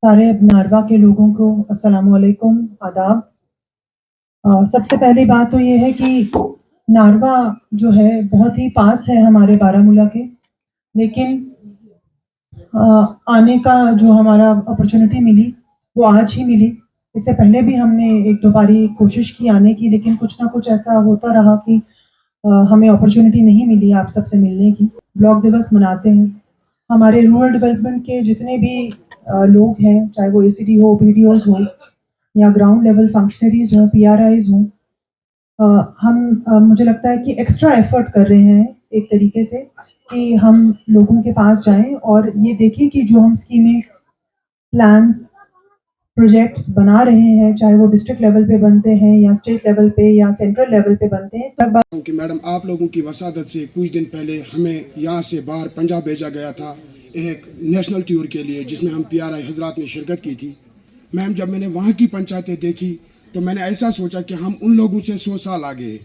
सारे नारवा के लोगों को अस्सलाम वालेकुम, आदाब। सबसे पहली बात तो ये है कि नारवा जो है बहुत ही पास है हमारे बारामूला के, लेकिन आने का जो हमारा अपॉर्चुनिटी मिली वो आज ही मिली। इससे पहले भी हमने एक दो बारी कोशिश की आने की, लेकिन कुछ ना कुछ ऐसा होता रहा कि हमें अपॉर्चुनिटी नहीं मिली आप सबसे मिलने की। ब्लॉक दिवस मनाते हैं, हमारे रूरल डेवलपमेंट के जितने भी लोग हैं, चाहे वो एसीडी हो, बीडीओज हो या ग्राउंड लेवल फंक्शनरीज हो, पीआरआईज हो, मुझे लगता है कि एक्स्ट्रा एफर्ट कर रहे हैं एक तरीके से कि हम लोगों के पास जाएं और ये देखें कि जो हम स्कीमें, प्लान्स, प्रोजेक्ट्स बना रहे हैं, चाहे वो डिस्ट्रिक्ट लेवल पे बनते हैं या स्टेट लेवल पे या सेंट्रल लेवल पे बनते हैं। कि मैडम आप लोगों की वसादत से कुछ दिन पहले हमें यहाँ से बाहर पंजाब भेजा गया था एक नेशनल टूर के लिए, जिसमें हम पीआरआई हजरात ने शिरकत की थी। मैम, जब मैंने वहाँ की पंचायतें देखी तो मैंने ऐसा सोचा कि हम उन लोगों से 100 साल आगे हैं।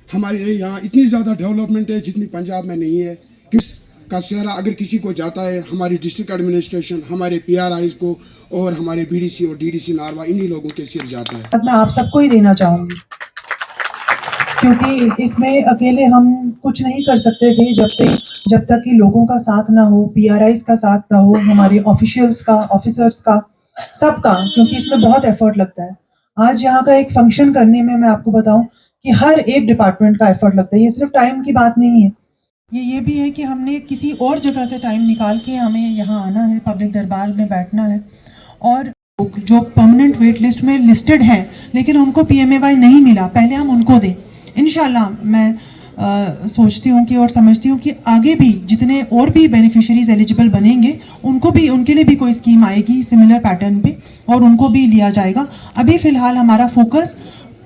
हमारे यहाँ इतनी ज़्यादा डेवलपमेंट है जितनी पंजाब में नहीं है। किस का सेहरा अगर किसी को जाता है, हमारी डिस्ट्रिक्ट एडमिनिस्ट्रेशन, हमारे पीआरआईज को और हमारे बीडीसी और डीडीसी नारवा, इन्हीं लोगों के सिर जाता है। मैं आप सबको ही देना चाहूँगी, क्योंकि इसमें अकेले हम कुछ नहीं कर सकते थे जब तक कि लोगों का साथ ना हो, पीआरआईज का साथ ना हो, हमारे ऑफिशियल्स का, ऑफिसर्स का, सबका, क्योंकि इसमें बहुत एफर्ट लगता है। आज यहाँ का एक फंक्शन करने में मैं आपको बताऊं कि हर एक डिपार्टमेंट का एफर्ट लगता है। ये सिर्फ टाइम की बात नहीं है, ये भी है कि हमने किसी और जगह से टाइम निकाल के हमें यहाँ आना है, पब्लिक दरबार में बैठना है। और जो परमानेंट वेट लिस्ट में लिस्टेड है लेकिन उनको पीएमएवाई नहीं मिला, पहले हम उनको दें। इंशाल्लाह मैं सोचती हूँ कि और समझती हूँ कि आगे भी जितने और भी बेनिफिशियरीज एलिजिबल बनेंगे उनके लिए भी कोई स्कीम आएगी सिमिलर पैटर्न पे और उनको भी लिया जाएगा। अभी फ़िलहाल हमारा फोकस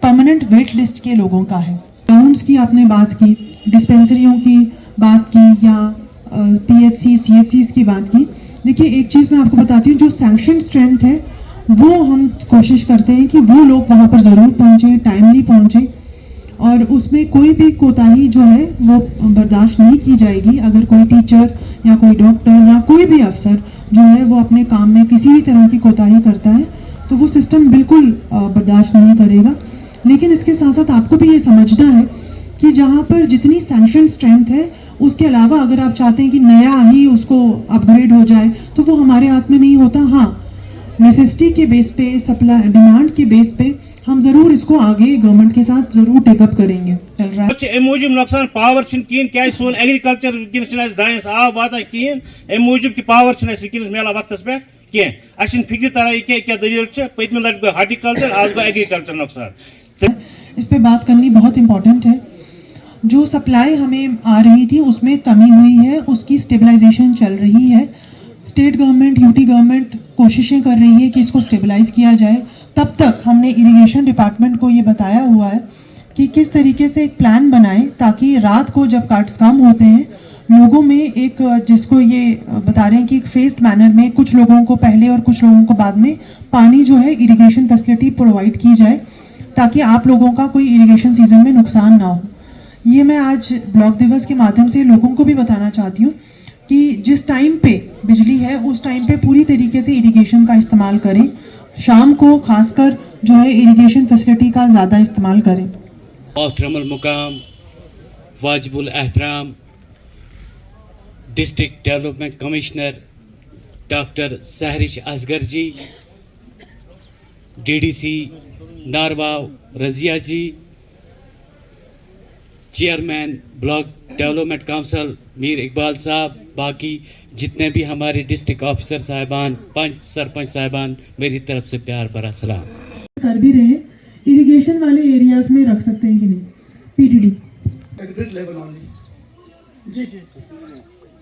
परमानेंट वेट लिस्ट के लोगों का है। ग्राउंड्स की आपने बात की, डिस्पेंसरियों की बात की या पीएचसी, सीएचसीज की बात की। देखिए, एक चीज़ मैं आपको बताती हूँ, जो सैंक्शन स्ट्रेंथ है वो हम कोशिश करते हैं कि वो लोग वहाँ पर ज़रूर पहुँचें, टाइमली पहुँचें, और उसमें कोई भी कोताही जो है वो बर्दाश्त नहीं की जाएगी। अगर कोई टीचर या कोई डॉक्टर या कोई भी अफसर जो है वो अपने काम में किसी भी तरह की कोताही करता है तो वो सिस्टम बिल्कुल बर्दाश्त नहीं करेगा। लेकिन इसके साथ साथ आपको भी ये समझना है कि जहाँ पर जितनी सैंक्शन स्ट्रेंथ है उसके अलावा अगर आप चाहते हैं कि नया ही उसको अपग्रेड हो जाए तो वो हमारे हाथ में नहीं होता। हाँ, नेसेसिटी के बेस पे, सप्लाई डिमांड के बेस पे हम जरूर इसको आगे गवर्नमेंट के साथ जरूर टेकअप करेंगे। चल रहा है मूजूब नुकसान पावर कहें क्या सोन एग्रीकल्चर वनस दानस आब वाता कहें मूजूब कि पावर वनस मिला वक्त पे कहें फिक्र तरह क्या दलील पतम लट गो हार्टिकल्चर, आज गो एग्रीकल्चर नुकसान। इस पे बात करनी बहुत इंपॉर्टेंट है। जो सप्लाई हमें आ रही थी उसमें कमी हुई है, उसकी स्टेबलाइजेशन चल रही है। स्टेट गवर्नमेंट, यूटी गवर्नमेंट कोशिशें कर रही है कि इसको स्टेबलाइज किया जाए। तब तक हमने इरिगेशन डिपार्टमेंट को ये बताया हुआ है कि किस तरीके से एक प्लान बनाएं ताकि रात को जब काट्स काम होते हैं लोगों में एक, जिसको ये बता रहे हैं कि एक फेस्ड मैनर में कुछ लोगों को पहले और कुछ लोगों को बाद में पानी जो है इरिगेशन फैसिलिटी प्रोवाइड की जाए ताकि आप लोगों का कोई इरिगेशन सीजन में नुकसान ना हो। ये मैं आज ब्लॉक दिवस के माध्यम से लोगों को भी बताना चाहती हूँ कि जिस टाइम पे बिजली है उस टाइम पे पूरी तरीके से इरिगेशन का इस्तेमाल करें। शाम को खासकर जो है इरिगेशन फैसिलिटी का ज़्यादा इस्तेमाल करें। मोहतरमुल मुकाम वाजिबुल एहतराम district development commissioner doctor Sehrish Asgar ji, DDC Narwa Razia ji, chairman block development council Mir Iqbal साहब, बाकी जितने भी हमारे डिस्ट्रिक्ट ऑफिसर साहिबान, पंच, सरपंच साहिबान, मेरी तरफ से प्यार भरा सलाम। कर भी रहे, इरिगेशन वाले एरियाज में रख सकते हैं कि नहीं पीडीडी ग्रिड लेवल ओनली। जी जी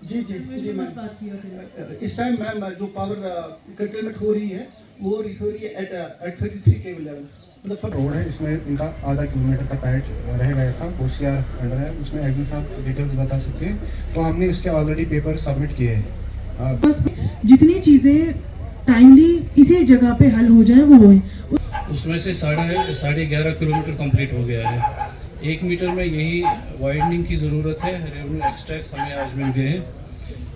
जी जी जी मैम, इस टाइम मैम जो पावर कर्टेलमेंट हो रही है वो हो रही है एट 33 केवी लेवल। रोड है, इसमें इनका आधा किलोमीटर का पैच रह गया था, OCR अंडर है, उसमें एग्जिट साहब डिटेल्स बता सकते हैं। तो हमने इसके ऑलरेडी पेपर सबमिट किए हैं। बस जितनी चीज़ें टाइमली इसी जगह पे हल हो जाए वो है। उसमें से 11.5 किलोमीटर कंप्लीट हो गया है। 1 मीटर में यही वाइडनिंग की ज़रूरत है। रेवेन्यू एक्सट्रैक्ट्स हमें आज मिल गए हैं,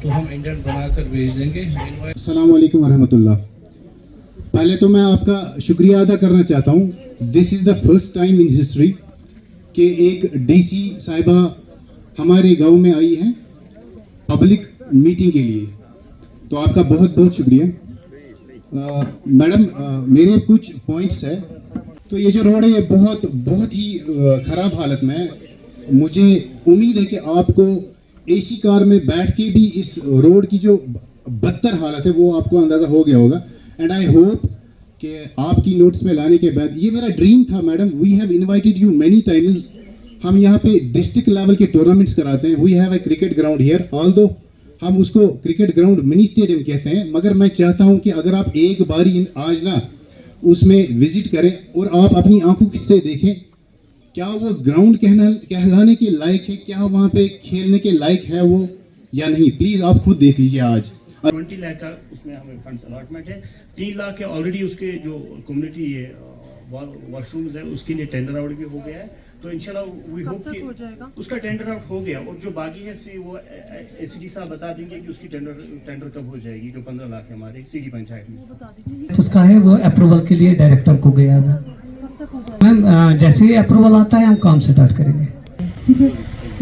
तो हम इंडेंट बनाकर भेज देंगे। अस्सलाम वालेकुम वरहमतुल्लाह। पहले तो मैं आपका शुक्रिया अदा करना चाहता हूँ। This is the first time in history कि एक डीसी साहिबा हमारे गांव में आई है पब्लिक मीटिंग के लिए, तो आपका बहुत बहुत शुक्रिया। मैडम, मेरे कुछ पॉइंट्स है। तो ये जो रोड है ये बहुत ही ख़राब हालत में है। मुझे उम्मीद है कि आपको एसी कार में बैठ के भी इस रोड की जो बदतर हालत है वो आपको अंदाज़ा हो गया होगा। एंड आई होप कि आपकी नोट्स में लाने के बाद, ये मेरा ड्रीम था madam, we have invited you many times. हम यहाँ पे डिस्ट्रिक्ट लेवल के टूर्नामेंट्स कराते हैं। We have a cricket ground here, although हम उसको क्रिकेट ग्राउंड मिनी स्टेडियम कहते हैं, मगर मैं चाहता हूँ कि अगर आप एक बारी आज ना उसमें विजिट करें और आप अपनी आंखों से देखें क्या वो ग्राउंड कहलाने के लायक है, क्या वहाँ पे खेलने के लायक है वो या नहीं। प्लीज़ आप खुद देख लीजिए। आज 20 लाख का उसमें हमें फंड्स अलॉटमेंट है। 3 लाख के ऑलरेडी उसके जो कम्युनिटी वॉशरूम्स है उसके लिए टेंडर आउट भी हो गया है। तो इंशाल्लाह वी होप कि उसका टेंडर आउट हो गया, और जो बाकी है वो एसीडी साहब बता देंगे कि उसकी टेंडर कब हो जाएगी। जो 15 लाख है हमारे सीडी पंचायत में उसका है वो अप्रूवल के लिए डायरेक्टर को गया है। मैम जैसे ही अप्रूवल आता है हम काम स्टार्ट करेंगे। ठीक है,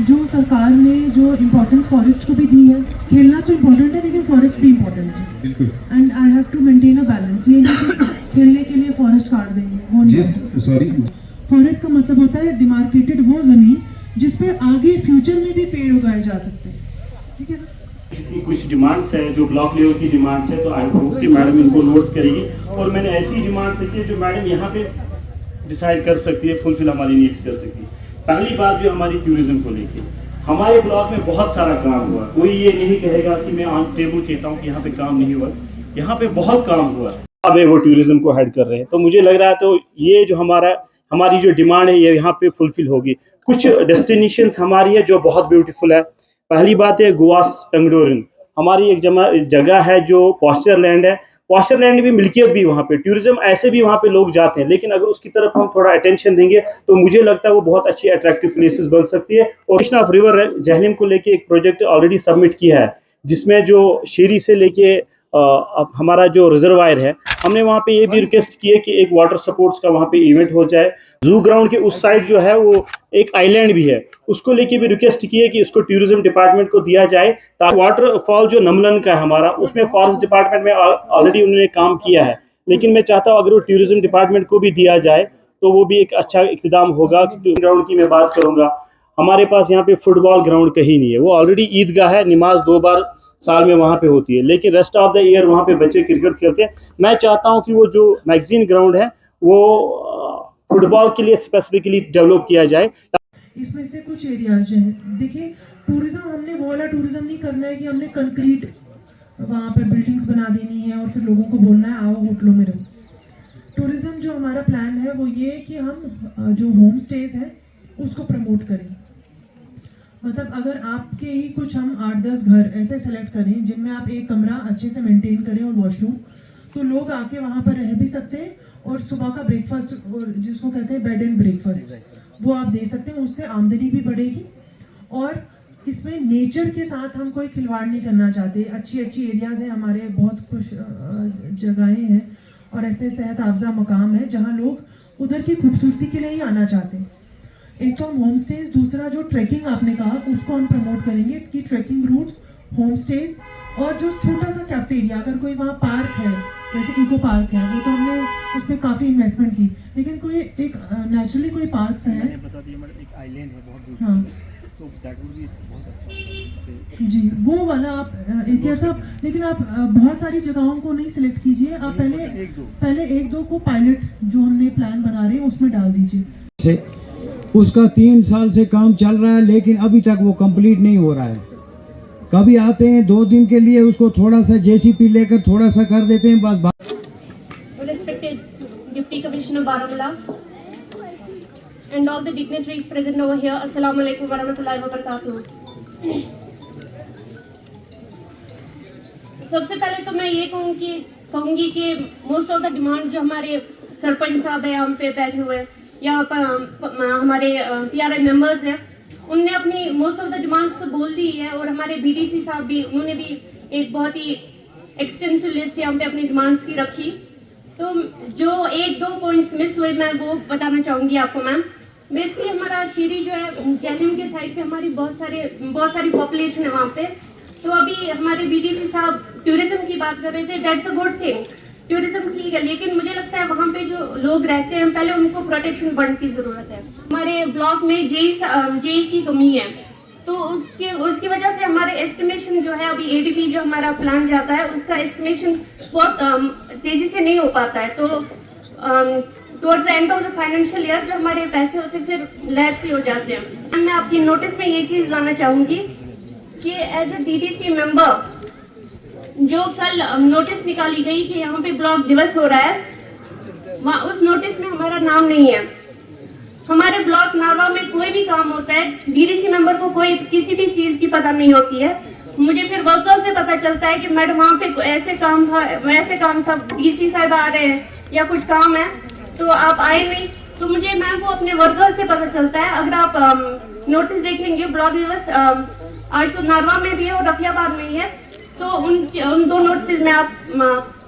जो सरकार ने जो इम्पोर्टेंस फॉरेस्ट को भी दी है, खेलना तो इम्पोर्टेंट है लेकिन फॉरेस्ट भी इम्पोर्टेंट है। बिल्कुल। And I have to maintain a balance. ये नहीं कि खेलने के लिए फॉरेस्ट काट देंगे। सॉरी, फॉरेस्ट का मतलब होता है डिमार्केटेड वो जमीन जिसपे आगे फ्यूचर में भी पेड़ उगाए जा सकते हैं। ठीक है ना। कुछ डिमांड्स है जो ब्लॉक लेवल की डिमांड्स है, तो आई होप कि मैडम इनको नोट करेगी, और मैंने ऐसी डिमांड्स लिखी है जो मैडम यहाँ पे डिसाइड कर सकती है, फुलफिल हमारी नीड्स कर सकती है। पहली बात जो हमारी टूरिज्म को लेके, हमारे ब्लॉक में बहुत सारा काम हुआ। कोई ये नहीं कहेगा कि मैं ऑन टेबल कहता हूँ कि यहाँ पे काम नहीं हुआ, यहाँ पे बहुत काम हुआ। अब वो टूरिज्म को हेड कर रहे हैं, तो मुझे लग रहा है तो ये जो हमारी जो डिमांड है ये यहाँ पे फुलफिल होगी। कुछ डेस्टिनेशंस हमारी है जो बहुत ब्यूटीफुल है। पहली बात है गुआस टंगडोरन, हमारी एक जगह है जो पॉस्चर लैंड है। पॉस्चर लैंड भी मिल्कियत भी वहाँ पे, टूरिज्म ऐसे भी वहाँ पे लोग जाते हैं, लेकिन अगर उसकी तरफ हम थोड़ा अटेंशन देंगे तो मुझे लगता है वो बहुत अच्छी अट्रैक्टिव प्लेसेस बन सकती है। और कृष्णा ऑफ रिवर जहलम को लेके एक प्रोजेक्ट ऑलरेडी सबमिट किया है, जिसमें जो शेरी से लेके हमारा जो रिजर्वायर है, हमने वहाँ पे ये भी रिक्वेस्ट की है कि एक वाटर स्पोर्ट्स का वहाँ पे इवेंट हो जाए। जू ग्राउंड के उस साइड जो है वो एक आइलैंड भी है, उसको लेके भी रिक्वेस्ट की है कि उसको टूरिज्म डिपार्टमेंट को दिया जाए, ताकि वाटरफॉल जो नमलन का है हमारा, उसमें फॉरेस्ट डिपार्टमेंट में ऑलरेडी उन्होंने काम किया है, लेकिन मैं चाहता हूँ अगर वो टूरिज्म डिपार्टमेंट को भी दिया जाए तो वो भी एक अच्छा इक़्तिदाम होगा। ग्राउंड की मैं बात करूँगा, हमारे पास यहाँ पे फुटबॉल ग्राउंड कहीं नहीं है। वो ऑलरेडी ईदगाह है, नमाज 2 बार साल में वहाँ पे होती है, लेकिन रेस्ट ऑफ द ईयर वहाँ पे बच्चे क्रिकेट खेलते हैं। मैं चाहता हूँ कि वो जो मैगजीन ग्राउंड है वो फुटबॉल के लिए स्पेसिफिकली डेवलप किया जाए। इसमें से कुछ एरियाज जो हैं, देखिए टूरिज्म हमने वो वाला टूरिज्म नहीं करना है कि हमने कंक्रीट वहाँ पर बिल्डिंग्स बना देनी है और फिर लोगों को बोलना है आओ होटलों में रहो। टूरिज्म जो हमारा प्लान है वो ये है कि हम जो होम स्टेज हैं उसको प्रमोट करें। मतलब अगर आपके ही कुछ हम 8-10 घर ऐसे सेलेक्ट करें जिनमें आप एक कमरा अच्छे से मेंटेन करें और वॉशरूम, तो लोग आके वहाँ पर रह भी सकते हैं और सुबह का ब्रेकफास्ट, और जिसको कहते हैं बेड एंड ब्रेकफास्ट, वो आप दे सकते हैं। उससे आमदनी भी बढ़ेगी और इसमें नेचर के साथ हम कोई खिलवाड़ नहीं करना चाहते। अच्छी एरियाज़ हैं हमारे, बहुत खुश जगहें हैं और ऐसे सेहत अफजा मकाम है जहाँ लोग उधर की खूबसूरती के लिए ही आना चाहते हैं। एक तो हम होम स्टेज, दूसरा जो ट्रैकिंग आपने कहा उसको हम प्रमोट करेंगे कि ट्रैकिंग रूट्स, होम स्टेज और जो छोटा सा कैफेटेरिया, अगर कोई वहाँ पार्क है जैसे इको पार्क है, वो तो हमने उस पर काफ़ी इन्वेस्टमेंट की, लेकिन कोई एक नेचुरली कोई पार्क्स हैं, बता दिया मैडम, एक आइलैंड है बहुत, हाँ तो दैट वुड बी बहुत अच्छा जी, वो वाला आप एसीआर साहब, लेकिन आप बहुत सारी जगहों को नहीं सिलेक्ट कीजिए, आप पहले एक दो को पायलट जो हमने प्लान बना रहे हैं उसमें डाल दीजिए। उसका 3 साल से काम चल रहा है लेकिन अभी तक वो कंप्लीट नहीं हो रहा है। कभी आते हैं 2 दिन के लिए, उसको थोड़ा सा जेसीपी लेकर थोड़ा सा कर देते हैं, बस। Respected Deputy Commissioner Baramulla and all the dignitaries present over here, Assalamu alaikum warahmatullahi wabarakatuh। सबसे पहले तो मैं ये कहूँगी कि मोस्ट ऑफ द डिमांड जो हमारे सरपंच साहब है यहाँ पे बैठे हुए, यहाँ पर हमारे PRI मेंबर्स हैं, उनने अपनी मोस्ट ऑफ द डिमांड्स तो बोल दी है। और हमारे BDC साहब भी, उन्होंने भी एक बहुत ही एक्सटेंसिव लिस्ट यहाँ पे अपनी डिमांड्स की रखी। तो जो 1-2 पॉइंट्स मिस हुए मैं वो बताना चाहूँगी आपको मैम। बेसिकली हमारा शीरी जो है जैलिम के साइड पे हमारी बहुत सारी पॉपुलेशन है वहाँ पे। तो अभी हमारे BDC साहब टूरिज्म की बात कर रहे थे, that's a good thing, tourism ठीक है, लेकिन मुझे लगता है वहाँ पे जो लोग रहते हैं पहले उनको प्रोटेक्शन फंड की ज़रूरत है। हमारे ब्लॉक में जेई की कमी है, तो उसकी वजह से हमारे एस्टिमेशन जो है, अभी ADP जो हमारा प्लान जाता है उसका एस्टिमेशन बहुत तेज़ी से नहीं हो पाता है। तो towards the end of the financial year जो हमारे पैसे होते हैं फिर लैस भी हो जाते हैं। मैं आपकी नोटिस में ये चीज़ लाना चाहूँगी कि एज ए DDC मेंबर जो कल नोटिस निकाली गई कि यहाँ पे ब्लॉक दिवस हो रहा है, वहाँ उस नोटिस में हमारा नाम नहीं है। हमारे ब्लॉक नारवा में कोई भी काम होता है, DDC मेंबर को कोई किसी भी चीज़ की पता नहीं होती है। मुझे फिर वर्कर से पता चलता है कि मैडम वहाँ पे ऐसे काम था, वैसे काम था, DC साहब आ रहे हैं या कुछ काम है तो आप आए नहीं। तो मुझे मैम वो अपने वर्कर से पता चलता है। अगर आप नोटिस देखेंगे ब्लॉक दिवस आज तो नारवा में भी है और रफियाबाद में ही है, तो उन 2 नोटिस में आप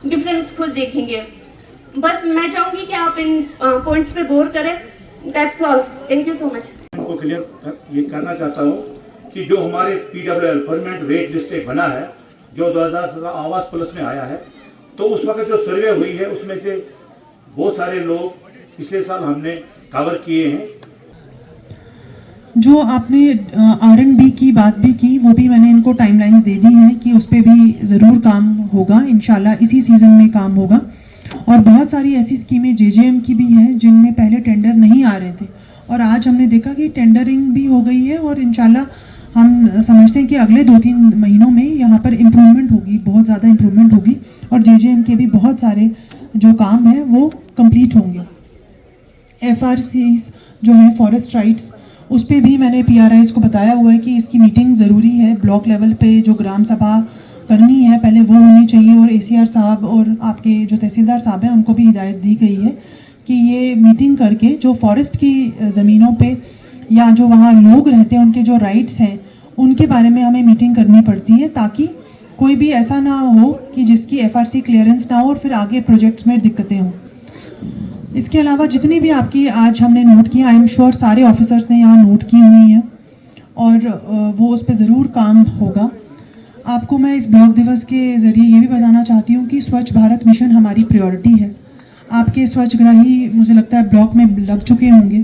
डिफरेंस खुद देखेंगे। बस मैं चाहूँगी कि आप इन पॉइंट्स पे गौर करें। That's all, thank you so much. इनको क्लियर ये करना चाहता हूँ कि जो हमारे PWL परमानेंट वेट लिस्ट एक बना है जो 2017 आवास प्लस में आया है, तो उस वक्त जो सर्वे हुई है उसमें से बहुत सारे लोग पिछले साल हमने कवर किए हैं। जो आपने R&B की बात भी की, वो भी मैंने इनको टाइमलाइंस दे दी हैं कि उस पर भी ज़रूर काम होगा, इंशाल्लाह इसी सीज़न में काम होगा। और बहुत सारी ऐसी स्कीमें JJM की भी हैं जिनमें पहले टेंडर नहीं आ रहे थे और आज हमने देखा कि टेंडरिंग भी हो गई है और इंशाल्लाह हम समझते हैं कि अगले 2-3 महीनों में यहाँ पर इम्प्रूवमेंट होगी, बहुत ज़्यादा इम्प्रूवमेंट होगी और JJM के भी बहुत सारे जो काम हैं वो कंप्लीट होंगे। FRCs जो है फॉरेस्ट राइट्स, उस पर भी मैंने PRIs को बताया हुआ है कि इसकी मीटिंग ज़रूरी है। ब्लॉक लेवल पे जो ग्राम सभा करनी है पहले वो होनी चाहिए और ACR साहब और आपके जो तहसीलदार साहब हैं उनको भी हिदायत दी गई है कि ये मीटिंग करके जो फॉरेस्ट की ज़मीनों पे या जो वहाँ लोग रहते हैं उनके जो राइट्स हैं उनके बारे में हमें मीटिंग करनी पड़ती है, ताकि कोई भी ऐसा ना हो कि जिसकी FRC क्लियरेंस ना हो और फिर आगे प्रोजेक्ट्स में दिक्कतें हों। इसके अलावा जितनी भी आपकी आज हमने नोट किया, आई एम श्योर सारे ऑफिसर्स ने यहाँ नोट की हुई हैं और वो उस पर ज़रूर काम होगा। आपको मैं इस ब्लॉक दिवस के ज़रिए ये भी बताना चाहती हूँ कि स्वच्छ भारत मिशन हमारी प्रायोरिटी है। आपके स्वच्छग्राही मुझे लगता है ब्लॉक में लग चुके होंगे,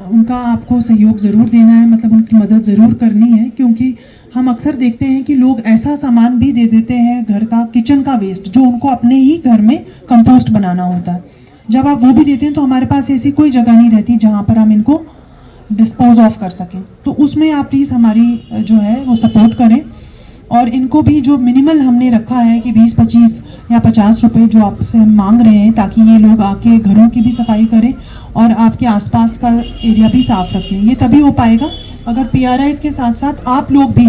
उनका आपको सहयोग ज़रूर देना है, मतलब उनकी मदद ज़रूर करनी है, क्योंकि हम अक्सर देखते हैं कि लोग ऐसा सामान भी दे देते हैं घर का, किचन का वेस्ट जो उनको अपने ही घर में कंपोस्ट बनाना होता है। जब आप वो भी देते हैं तो हमारे पास ऐसी कोई जगह नहीं रहती जहाँ पर हम इनको डिस्पोज ऑफ कर सकें। तो उसमें आप प्लीज़ हमारी जो है वो सपोर्ट करें और इनको भी जो मिनिमल हमने रखा है कि 20-25 या 50 रुपए जो आपसे हम मांग रहे हैं, ताकि ये लोग आके घरों की भी सफाई करें और आपके आसपास का एरिया भी साफ रखें। ये तभी हो पाएगा अगर PRIs के साथ साथ आप लोग भी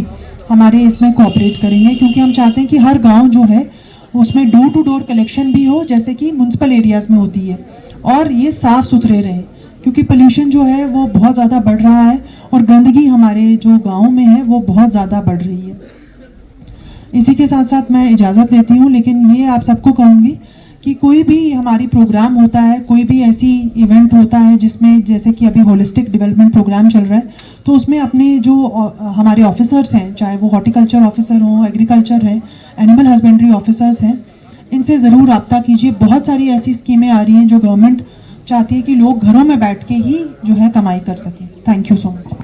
हमारे इसमें कोऑपरेट करेंगे, क्योंकि हम चाहते हैं कि हर गाँव जो है उसमें डोर टू डोर कलेक्शन भी हो, जैसे कि म्यूनसिपल एरियाज़ में होती है, और ये साफ़ सुथरे रहे, क्योंकि पोल्यूशन जो है वो बहुत ज़्यादा बढ़ रहा है और गंदगी हमारे जो गाँव में है वो बहुत ज़्यादा बढ़ रही है। इसी के साथ साथ मैं इजाज़त लेती हूँ, लेकिन ये आप सबको कहूँगी कि कोई भी हमारी प्रोग्राम होता है, कोई भी ऐसी इवेंट होता है जिसमें जैसे कि अभी होलिस्टिक डेवलपमेंट प्रोग्राम चल रहा है, तो उसमें अपने जो हमारे ऑफिसर्स हैं, चाहे वो हॉर्टिकल्चर ऑफिसर हो, एग्रीकल्चर है, एनिमल हस्बेंड्री ऑफिसर्स हैं, इनसे ज़रूर रब्ता कीजिए। बहुत सारी ऐसी स्कीमें आ रही हैं जो गवर्नमेंट चाहती है कि लोग घरों में बैठ के ही जो है कमाई कर सकें। Thank you so much.